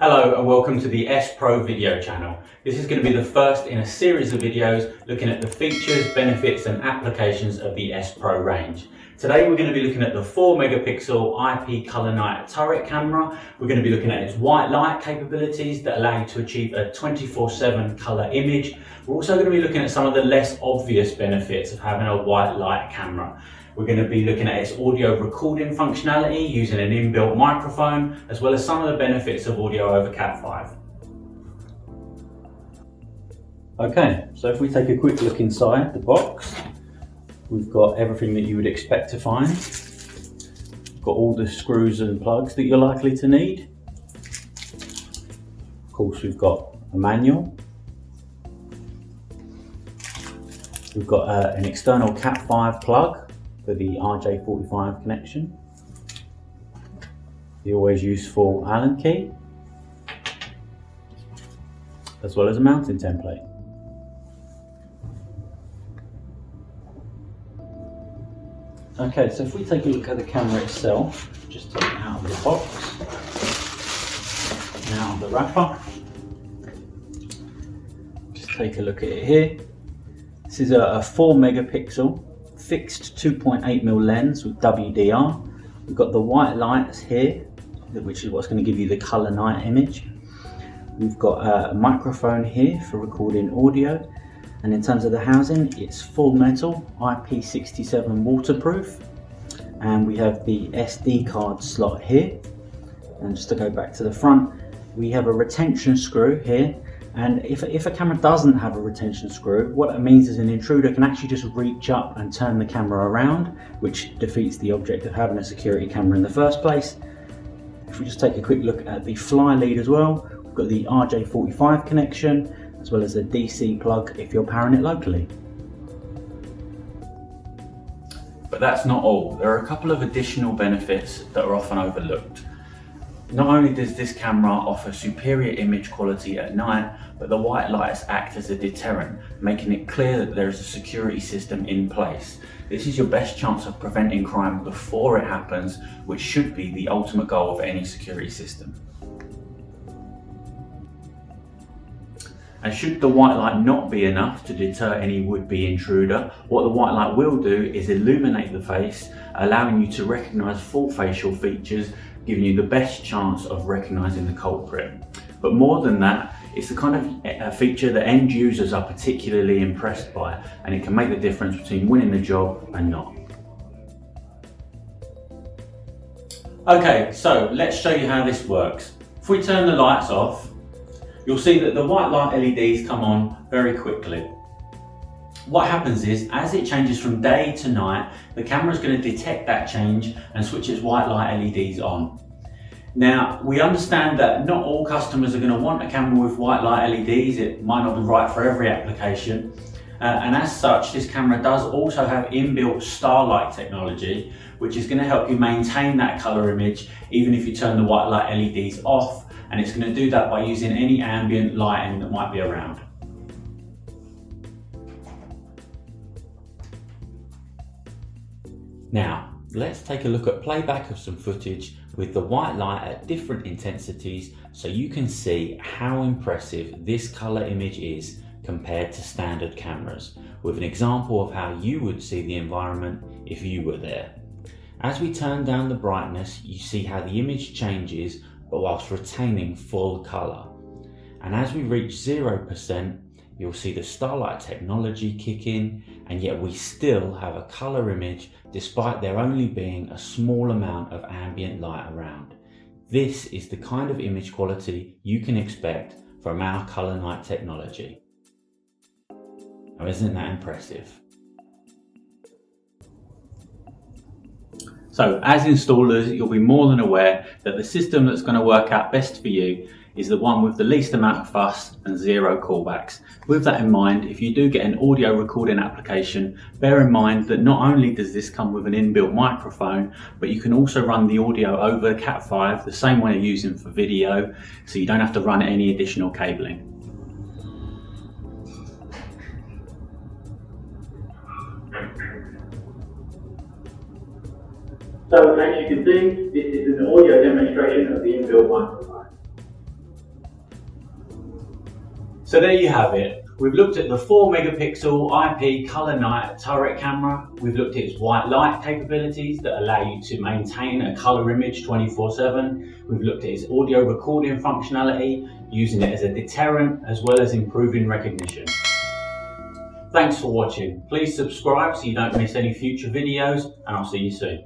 Hello and welcome to the SPRO video channel. This is going to be the first in a series of videos looking at the features, benefits and applications of the SPRO range. Today we're going to be looking at the 4 megapixel IP color night turret camera. We're going to be looking at its white light capabilities that allow you to achieve a 24/7 color image. We're also going to be looking at some of the less obvious benefits of having a white light camera. We're going to be looking at its audio recording functionality using an inbuilt microphone, as well as some of the benefits of audio over Cat5. Okay, so if we take a quick look inside the box, we've got everything that you would expect to find. We've got all the screws and plugs that you're likely to need. Of course, we've got a manual. We've got an external Cat5 plug for the RJ45 connection, the always useful Allen key, as well as a mounting template. Okay, so if we take a look at the camera itself, just take it out of the box, and out of the wrapper. Just take a look at it here. This is a 4 megapixel fixed 2.8mm lens with WDR. We've got the white lights here, which is what's going to give you the color night image. We've got a microphone here for recording audio, and in terms of the housing, it's full metal, IP67 waterproof, and we have the SD card slot here. And just to go back to the front, we have a retention screw here. And if a camera doesn't have a retention screw, what that means is an intruder can actually just reach up and turn the camera around, which defeats the object of having a security camera in the first place. If we just take a quick look at the fly lead as well, we've got the RJ45 connection, as well as a DC plug if you're powering it locally. But that's not all. There are a couple of additional benefits that are often overlooked. Not only does this camera offer superior image quality at night, but the white lights act as a deterrent, making it clear that there is a security system in place. This is your best chance of preventing crime before it happens, which should be the ultimate goal of any security system. And should the white light not be enough to deter any would-be intruder, what the white light will do is illuminate the face, allowing you to recognise full facial features, giving you the best chance of recognising the culprit. But more than that, it's the kind of feature that end users are particularly impressed by, and it can make the difference between winning the job and not. Okay, so let's show you how this works. If we turn the lights off, you'll see that the white light LEDs come on very quickly. What happens is, as it changes from day to night, the camera is going to detect that change and switch its white light LEDs on. Now, we understand that not all customers are going to want a camera with white light LEDs. It might not be right for every application. And as such, this camera does also have inbuilt starlight technology, which is going to help you maintain that color image even if you turn the white light LEDs off. And it's going to do that by using any ambient lighting that might be around. Now, let's take a look at playback of some footage with the white light at different intensities so you can see how impressive this color image is compared to standard cameras, with an example of how you would see the environment if you were there. As we turn down the brightness, you see how the image changes, but whilst retaining full color. And as we reach 0%, you'll see the starlight technology kick in, and yet we still have a color image despite there only being a small amount of ambient light around. This is the kind of image quality you can expect from our color night technology. Now, isn't that impressive? So as installers, you'll be more than aware that the system that's going to work out best for you is the one with the least amount of fuss and zero callbacks. With that in mind, if you do get an audio recording application, bear in mind that not only does this come with an inbuilt microphone, but you can also run the audio over Cat5 the same way you're using for video, so you don't have to run any additional cabling. So as you can see, this is an audio demonstration of the inbuilt microphone. So there you have it. We've looked at the 4 megapixel IP color night turret camera. We've looked at its white light capabilities that allow you to maintain a color image 24/7. We've looked at its audio recording functionality, using it as a deterrent as well as improving recognition. Thanks for watching. Please subscribe so you don't miss any future videos, and I'll see you soon.